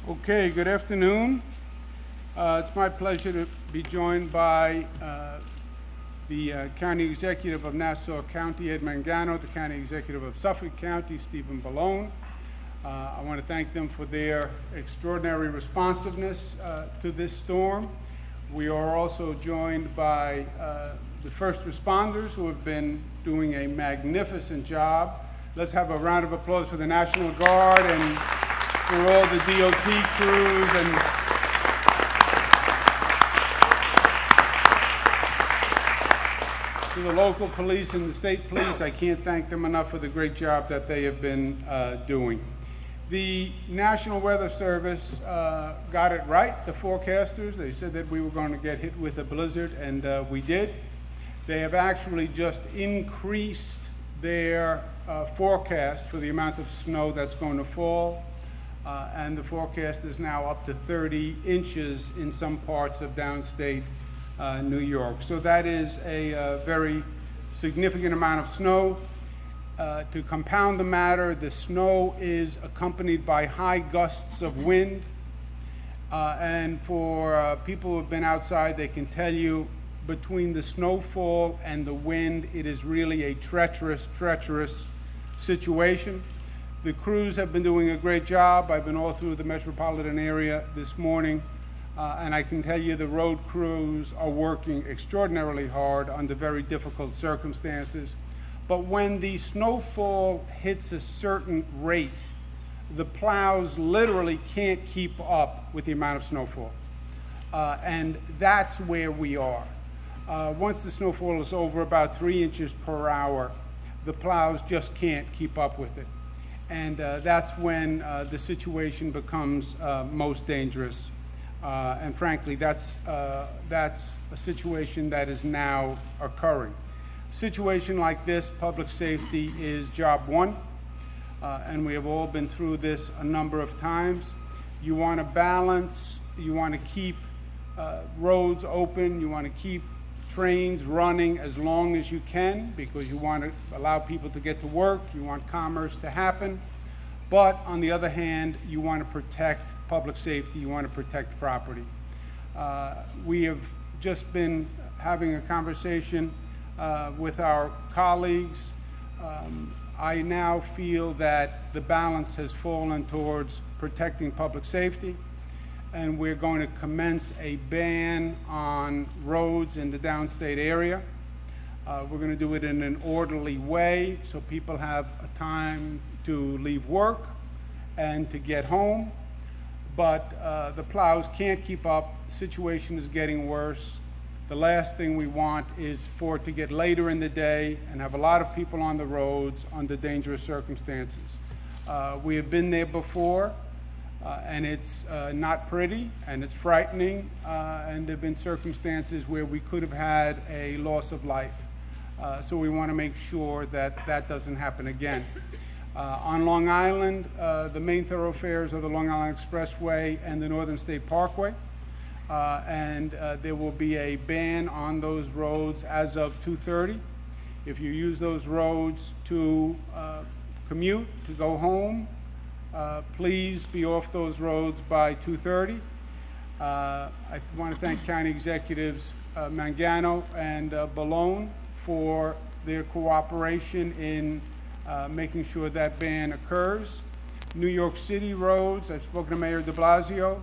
Okay, good afternoon. It's my pleasure to be joined by the County Executive of Nassau County, Ed Mangano, the County Executive of Suffolk County, Stephen Ballone. I want to thank them for their extraordinary responsiveness to this storm. We are also joined by the first responders who have been doing a magnificent job. Let's have a round of applause for the National Guard and for all the DOT crews and to the local police and the state police. I can't thank them enough for the great job that they have been doing. The National Weather Service got it right, the forecasters. They said that we were going to get hit with a blizzard, and we did. They have actually just increased their forecast for the amount of snow that's going to fall. And the forecast is now up to 30 inches in some parts of downstate New York. So that is a very significant amount of snow. To compound the matter, the snow is accompanied by high gusts of wind. And for people who have been outside, they can tell you between the snowfall and the wind, it is really a treacherous situation. The crews have been doing a great job. I've been all through the metropolitan area this morning, and I can tell you the road crews are working extraordinarily hard under very difficult circumstances. But when the snowfall hits a certain rate, the plows literally can't keep up with the amount of snowfall. And that's where we are. Once the snowfall is over about 3 inches per hour, the plows just can't keep up with it. And that's when the situation becomes most dangerous. And frankly, that's a situation that is now occurring. Situation like this, public safety is job one. And we have all been through this a number of times. You want to balance, you want to keep roads open, you want to keep trains running as long as you can because you want to allow people to get to work, you want commerce to happen, but on the other hand, you want to protect public safety, you want to protect property. We have just been having a conversation with our colleagues. I now feel that the balance has fallen towards protecting public safety, and we're going to commence a ban on roads in the downstate area. We're going to do it in an orderly way so people have a time to leave work and to get home. But the plows can't keep up. The situation is getting worse. The last thing we want is for it to get later in the day and have a lot of people on the roads under dangerous circumstances. We have been there before. And it's not pretty, and it's frightening, and there have been circumstances where we could have had a loss of life. So we want to make sure that that doesn't happen again. On Long Island, the main thoroughfares are the Long Island Expressway and the Northern State Parkway, and there will be a ban on those roads as of 2:30. If you use those roads to commute, to go home, please be off those roads by 2:30. I want to thank County Executives Mangano and Ballone for their cooperation in making sure that ban occurs. New York City roads, I've spoken to Mayor de Blasio.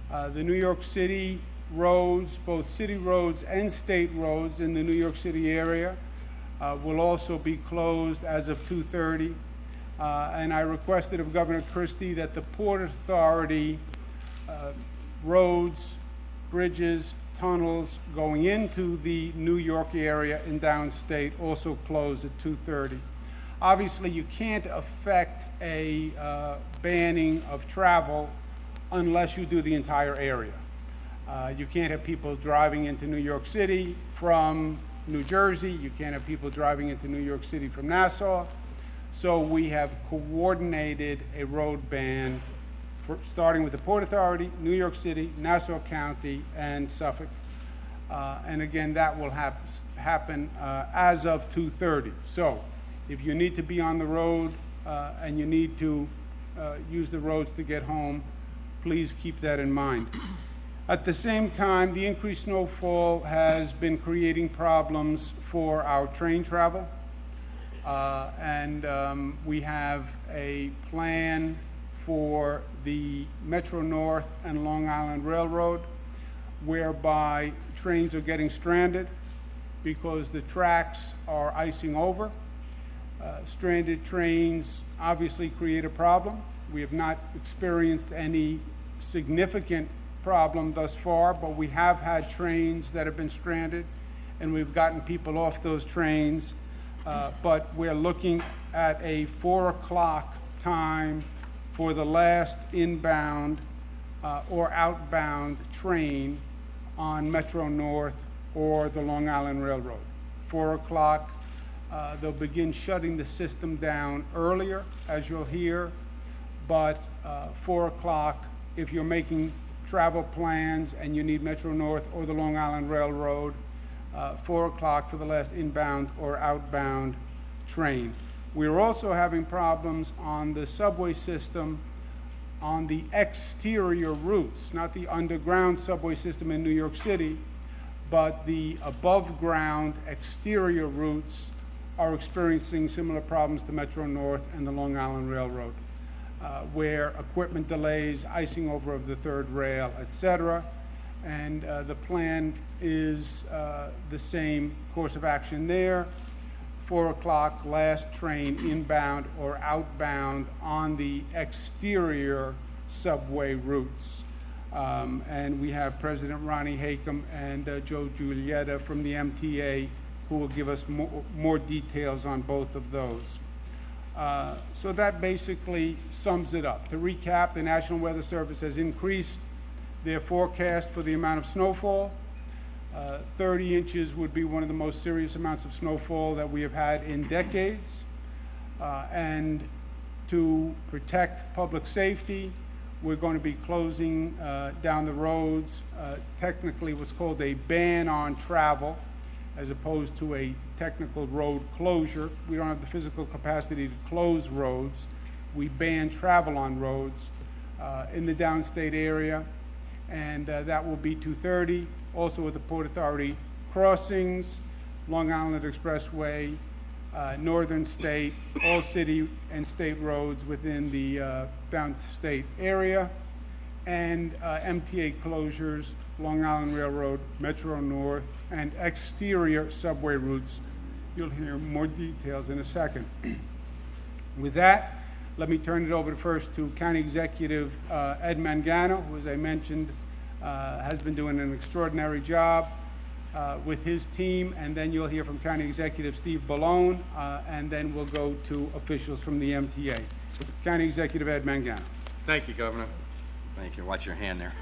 The New York City roads, both city roads and state roads in the New York City area, will also be closed as of 2:30. And I requested of Governor Christie that the Port Authority roads, bridges, tunnels going into the New York area in downstate also close at 2:30. Obviously, you can't affect a banning of travel unless you do the entire area. You can't have people driving into New York City from New Jersey. You can't have people driving into New York City from Nassau. So we have coordinated a road ban starting with the Port Authority, New York City, Nassau County, and Suffolk. And again, that will happen as of 2:30. So if you need to be on the road and you need to use the roads to get home, please keep that in mind. At the same time, the increased snowfall has been creating problems for our train travel. We have a plan for the Metro North and Long Island Railroad whereby trains are getting stranded because the tracks are icing over. Stranded trains obviously create a problem. We have not experienced any significant problem thus far, but we have had trains that have been stranded, and we've gotten people off those trains. But we're looking at a 4 o'clock time for the last inbound or outbound train on Metro North or the Long Island Railroad. 4 o'clock, they'll begin shutting the system down earlier, as you'll hear, but 4 o'clock, if you're making travel plans and you need Metro North or the Long Island Railroad, 4 o'clock for the last inbound or outbound train. We're also having problems on the subway system on the exterior routes, not the underground subway system in New York City, but the above ground exterior routes are experiencing similar problems to Metro North and the Long Island Railroad, where equipment delays, icing over of the third rail, etc. And the plan is the same course of action there. 4 o'clock, last train inbound or outbound on the exterior subway routes. And we have President Ronnie Hakam and Joe Giulietta from the MTA who will give us more details on both of those. So that basically sums it up. To recap, the National Weather Service has increased their forecast for the amount of snowfall. 30 inches would be one of the most serious amounts of snowfall that we have had in decades. And to protect public safety, we're going to be closing down the roads, technically what's called a ban on travel, as opposed to a technical road closure. We don't have the physical capacity to close roads. We ban travel on roads in the downstate area, and that will be 2:30. Also with the Port Authority crossings, Long Island Expressway, Northern State, all city and state roads within the downstate area, and MTA closures, Long Island Railroad, Metro North, and exterior subway routes. You'll hear more details in a second. With that, let me turn it over first to County Executive Ed Mangano, who, as I mentioned, has been doing an extraordinary job with his team, and then you'll hear from County Executive Steve Ballone, and then we'll go to officials from the MTA. County Executive Ed Mangano. Thank you, Governor. Thank you. Watch your hand there.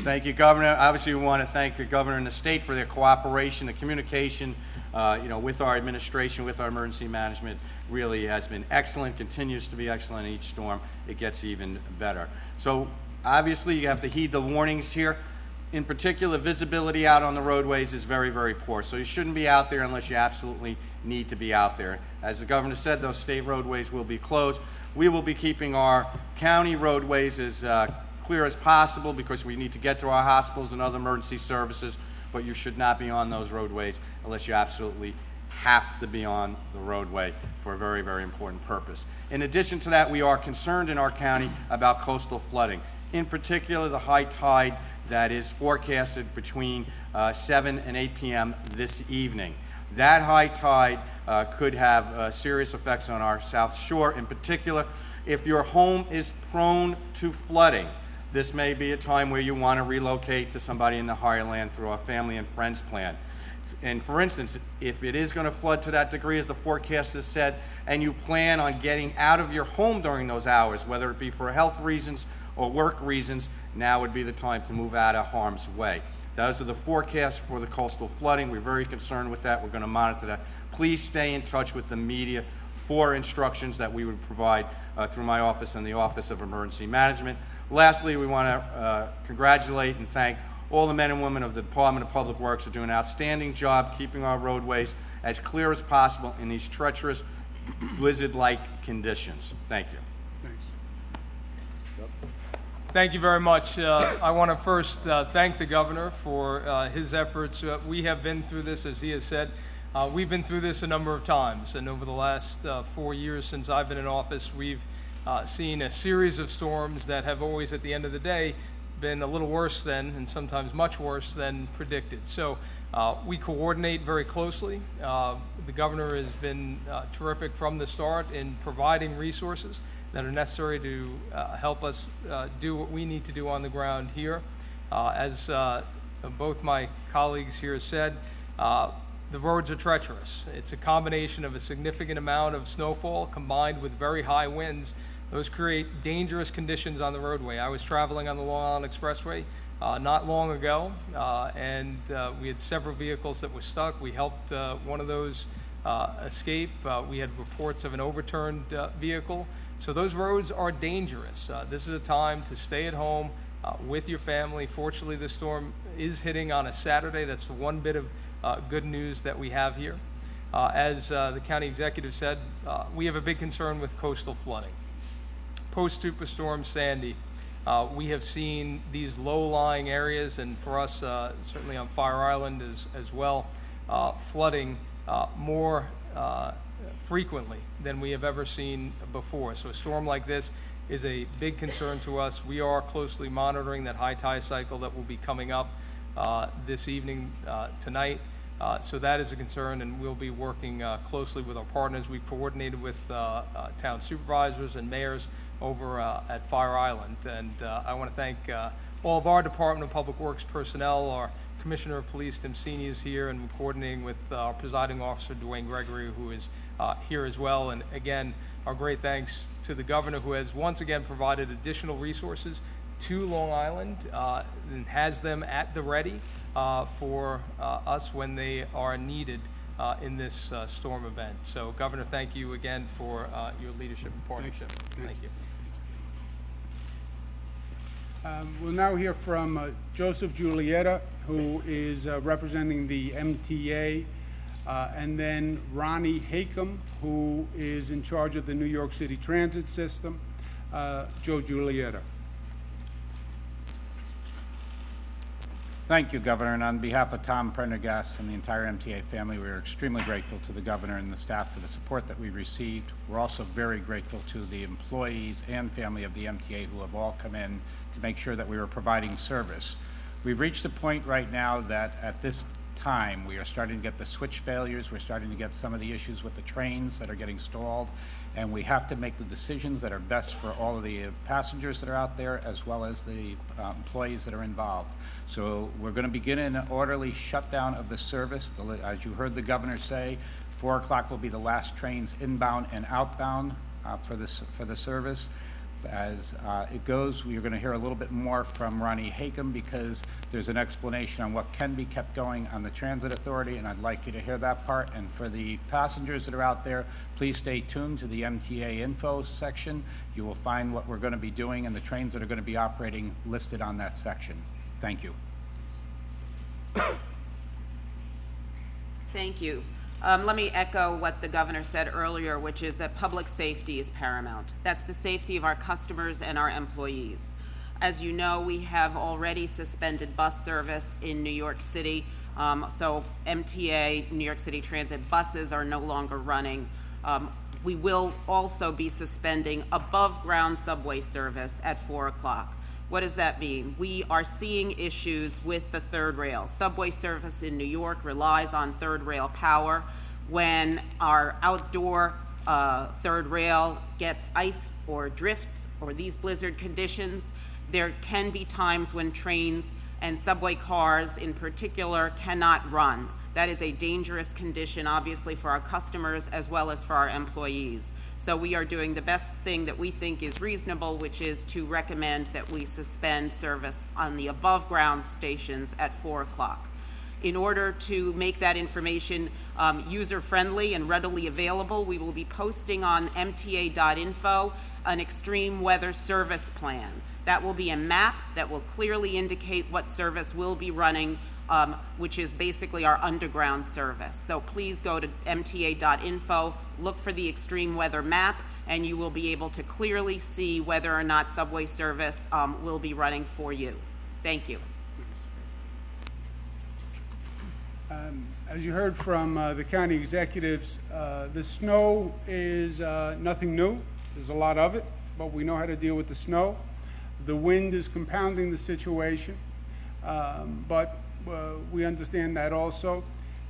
Thank you, Governor. Obviously, we want to thank the Governor and the state for their cooperation, the communication, with our administration, with our emergency management. Really has been excellent, continues to be excellent. Each storm, it gets even better. So obviously, you have to heed the warnings here. In particular, visibility out on the roadways is very, very poor. So you shouldn't be out there unless you absolutely need to be out there. As the Governor said, those state roadways will be closed. We will be keeping our county roadways as clear as possible because we need to get to our hospitals and other emergency services, but you should not be on those roadways unless you absolutely have to be on the roadway for a very, very important purpose. In addition to that, we are concerned in our county about coastal flooding. In particular, the high tide that is forecasted between 7 and 8 p.m. this evening. That high tide could have serious effects on our South Shore. In particular, if your home is prone to flooding, this may be a time where you want to relocate to somebody in the higher land through our family and friends plan. And for instance, if it is going to flood to that degree, as the forecast has said, and you plan on getting out of your home during those hours, whether it be for health reasons or work reasons, now would be the time to move out of harm's way. Those are the forecasts for the coastal flooding. We're very concerned with that. We're going to monitor that. Please stay in touch with the media for instructions that we would provide through my office and the Office of Emergency Management. Lastly, we want to congratulate and thank all the men and women of the Department of Public Works who do an outstanding job keeping our roadways as clear as possible in these treacherous, blizzard-like conditions. Thank you. Thanks. Thank you very much. I want to first thank the governor for his efforts. We have been through this, as he has said. We've been through this a number of times, and over the last 4 years since I've been in office, we've seen a series of storms that have always, at the end of the day, been a little worse than, and sometimes much worse than predicted. So we coordinate very closely. The governor has been terrific from the start in providing resources that are necessary to help us do what we need to do on the ground here. As both my colleagues here said, the roads are treacherous. It's a combination of a significant amount of snowfall combined with very high winds. Those create dangerous conditions on the roadway. I was traveling on the Long Island Expressway not long ago, and we had several vehicles that were stuck. We helped one of those escape. We had reports of an overturned vehicle. So those roads are dangerous. This is a time to stay at home with your family. Fortunately, this storm is hitting on a Saturday. That's the one bit of good news that we have here. As the county executive said, we have a big concern with coastal flooding. Post-Superstorm Sandy, we have seen these low-lying areas, and for us, certainly on Fire Island as well, flooding more frequently than we have ever seen before. So a storm like this is a big concern to us. We are closely monitoring that high tide cycle that will be coming up this evening, tonight. So that is a concern, and we'll be working closely with our partners. We've coordinated with town supervisors and mayors over at Fire Island. And I want to thank all of our Department of Public Works personnel. Our Commissioner of Police, Tim Sini, is here, and we're coordinating with our presiding officer, Dwayne Gregory, who is here as well. And again, our great thanks to the governor, who has once again provided additional resources to Long Island and has them at the ready for us when they are needed in this storm event. So, Governor, thank you again for your leadership and partnership. Thank you. We'll now hear from Joseph Giulietta, who is representing the MTA, and then Ronnie Hakam, who is in charge of the New York City Transit System. Joe Giulietta. Thank you, Governor, and on behalf of Tom Prendergast and the entire MTA family, we are extremely grateful to the Governor and the staff for the support that we've received. We're also very grateful to the employees and family of the MTA who have all come in to make sure that we were providing service. We've reached a point right now that at this time we are starting to get the switch failures, we're starting to get some of the issues with the trains that are getting stalled, and we have to make the decisions that are best for all of the passengers that are out there as well as the employees that are involved. So we're going to begin an orderly shutdown of the service. As you heard the governor say, 4 o'clock will be the last trains inbound and outbound for the service. As it goes, we're going to hear a little bit more from Ronnie Hakam because there's an explanation on what can be kept going on the Transit Authority, and I'd like you to hear that part. And for the passengers that are out there, please stay tuned to the MTA info section. You will find what we're going to be doing and the trains that are going to be operating listed on that section. Thank you. Thank you. Let me echo what the governor said earlier, which is that public safety is paramount. That's the safety of our customers and our employees. As you know, we have already suspended bus service in New York City. So MTA, New York City Transit buses are no longer running. We will also be suspending above ground subway service at 4 o'clock. What does that mean? We are seeing issues with the third rail. Subway service in New York relies on third rail power. When our outdoor third rail gets ice or drifts or these blizzard conditions, there can be times when trains and subway cars in particular cannot run. That is a dangerous condition, obviously, for our customers as well as for our employees. So we are doing the best thing that we think is reasonable, which is to recommend that we suspend service on the above ground stations at 4 o'clock. In order to make that information user-friendly and readily available, we will be posting on mta.info an extreme weather service plan. That will be a map that will clearly indicate what service will be running, which is basically our underground service. So please go to mta.info, look for the extreme weather map. and you will be able to clearly see whether or not subway service will be running for you. Thank you. As you heard from the county executives, the snow is nothing new. There's a lot of it, but we know how to deal with the snow. The wind is compounding the situation, but we understand that also.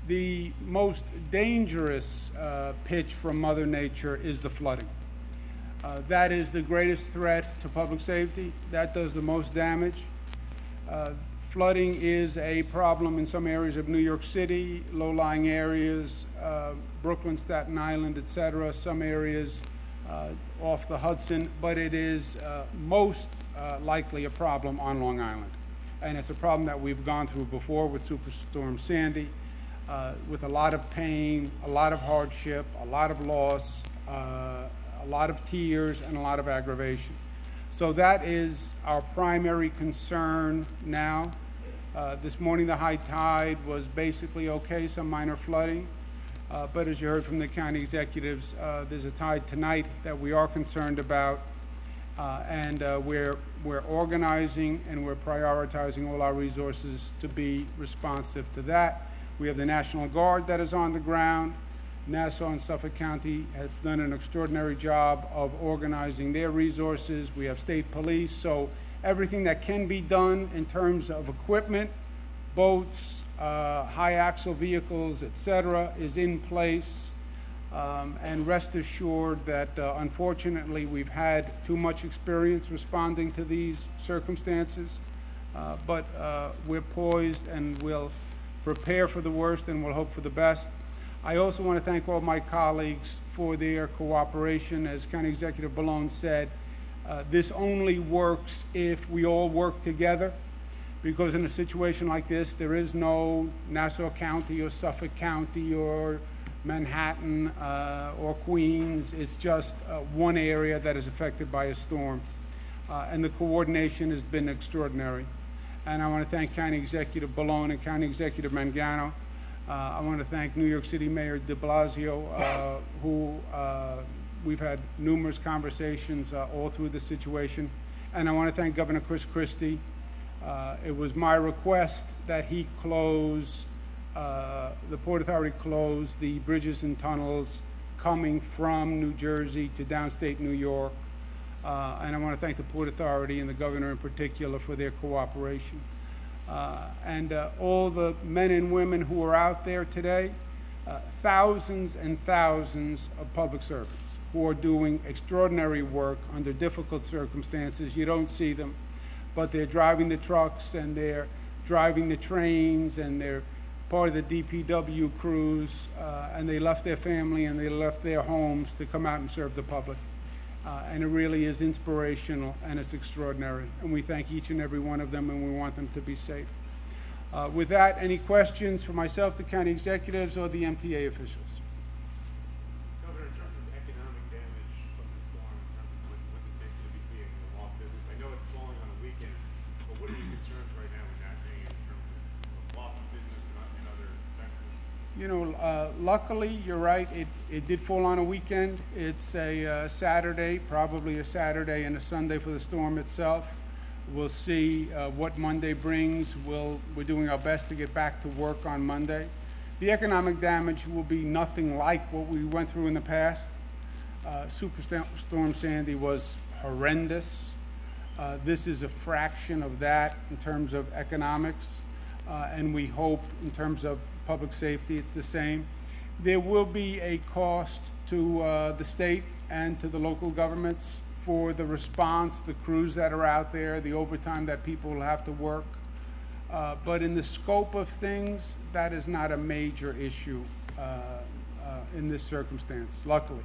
The most dangerous pitch from Mother Nature is the flooding. That is the greatest threat to public safety. That does the most damage. Flooding is a problem in some areas of New York City, low-lying areas, Brooklyn, Staten Island, etc., some areas off the Hudson, but it is most likely a problem on Long Island. And it's a problem that we've gone through before with Superstorm Sandy, with a lot of pain, a lot of hardship, a lot of loss, a lot of tears, and a lot of aggravation. So that is our primary concern now. This morning the high tide was basically okay, some minor flooding, but as you heard from the county executives, there's a tide tonight that we are concerned about, and we're organizing and we're prioritizing all our resources to be responsive to that. We have the National Guard that is on the ground. Nassau and Suffolk County have done an extraordinary job of organizing their resources. We have state police, so everything that can be done in terms of equipment, boats, high axle vehicles, etc., is in place. And rest assured that unfortunately we've had too much experience responding to these circumstances, but we're poised and we'll prepare for the worst and we'll hope for the best. I also want to thank all my colleagues for their cooperation. As County Executive Ballone said, this only works if we all work together, because in a situation like this, there is no Nassau County or Suffolk County or Manhattan or Queens. It's just one area that is affected by a storm. And the coordination has been extraordinary. And I want to thank County Executive Ballone and County Executive Mangano. I want to thank New York City Mayor de Blasio, who we've had numerous conversations all through the situation. And I want to thank Governor Chris Christie. It was my request that he close, the Port Authority close the bridges and tunnels coming from New Jersey to downstate New York. And I want to thank the Port Authority and the governor in particular for their cooperation. And all the men and women who are out there today, thousands and thousands of public servants who are doing extraordinary work under difficult circumstances. You don't see them, but they're driving the trucks and they're driving the trains and they're part of the DPW crews, and they left their family and they left their homes to come out and serve the public. And it really is inspirational and it's extraordinary. And we thank each and every one of them and we want them to be safe. With that, any questions for myself, the county executives, or the MTA officials? Governor, in terms of economic damage from the storm, in terms of what the state's going to be seeing in the lost business, I know it's falling on a weekend, but what are your concerns right now with that being in terms of loss of business and other expenses? You know, luckily, you're right, it did fall on a weekend. It's a Saturday, probably a Saturday and a Sunday for the storm itself. We'll see what Monday brings. We're doing our best to get back to work on Monday. The economic damage will be nothing like what we went through in the past. Superstorm Sandy was horrendous. This is a fraction of that in terms of economics, and we hope in terms of public safety it's the same. There will be a cost to the state and to the local governments for the response, the crews that are out there, the overtime that people will have to work. But in the scope of things, that is not a major issue in this circumstance, luckily.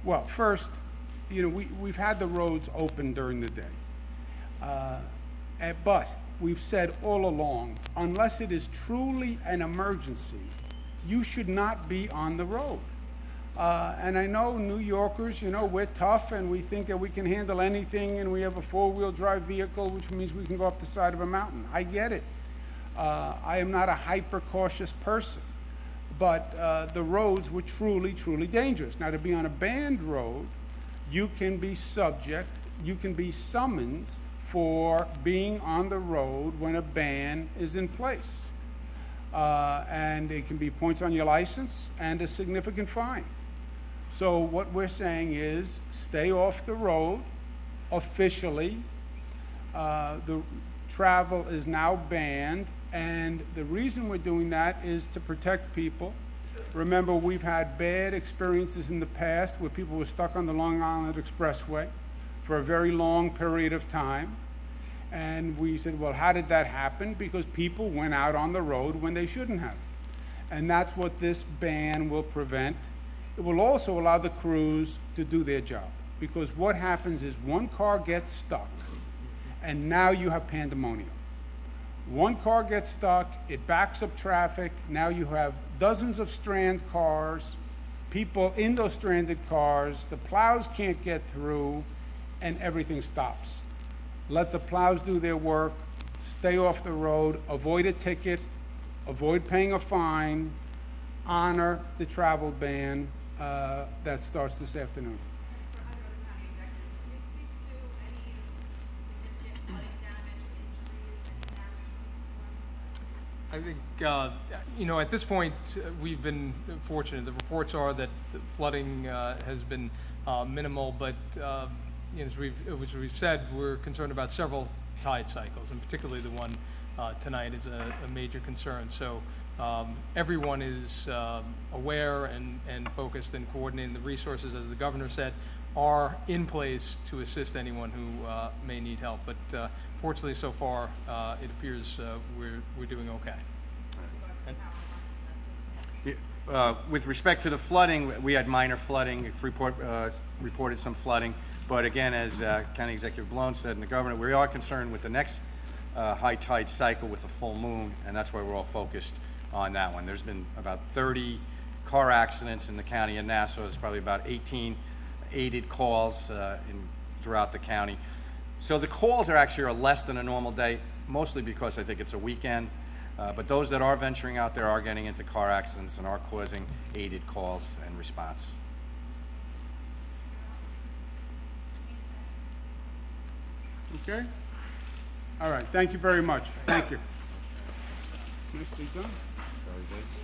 Well, first, you know, we've had the roads open during the day. But we've said all along, unless it is truly an emergency, you should not be on the road. And I know New Yorkers, you know, we're tough and we think that we can handle anything and we have a four-wheel drive vehicle, which means we can go up the side of a mountain. I get it. I am not a hyper-cautious person, but the roads were truly, truly dangerous. Now, to be on a banned road, you can be summoned for being on the road when a ban is in place. And it can be points on your license and a significant fine. So what we're saying is, stay off the road officially. The travel is now banned, and the reason we're doing that is to protect people. Remember, we've had bad experiences in the past where people were stuck on the Long Island Expressway for a very long period of time. And we said, well, how did that happen? Because people went out on the road when they shouldn't have. And that's what this ban will prevent. It will also allow the crews to do their job. Because what happens is one car gets stuck, and now you have pandemonium. One car gets stuck, it backs up traffic, now you have dozens of strand cars, people in those stranded cars, the plows can't get through, and everything stops. Let the plows do their work, stay off the road, avoid a ticket, avoid paying a fine, honor the travel ban that starts this afternoon. For other county executives, can you speak to any significant flooding damage, injuries, and damage from the storm? I think, at this point, we've been fortunate. The reports are that the flooding has been minimal, but as we've said, we're concerned about several tide cycles, and particularly the one tonight is a major concern. So everyone is aware and focused and coordinating. The resources, as the governor said, are in place to assist anyone who may need help. But fortunately, so far, it appears we're doing okay. With respect to the flooding, we had minor flooding. Freeport reported some flooding. But again, as County Executive Malone said and the governor, we are concerned with the next high tide cycle with the full moon, and that's why we're all focused on that one. There's been about 30 car accidents in the county of Nassau. There's probably about 18 aided calls throughout the county. So the calls are less than a normal day, mostly because I think it's a weekend. But those that are venturing out there are getting into car accidents and are causing aided calls and response. Okay? All right, thank you very much. Thank you. Nicely done. Very good.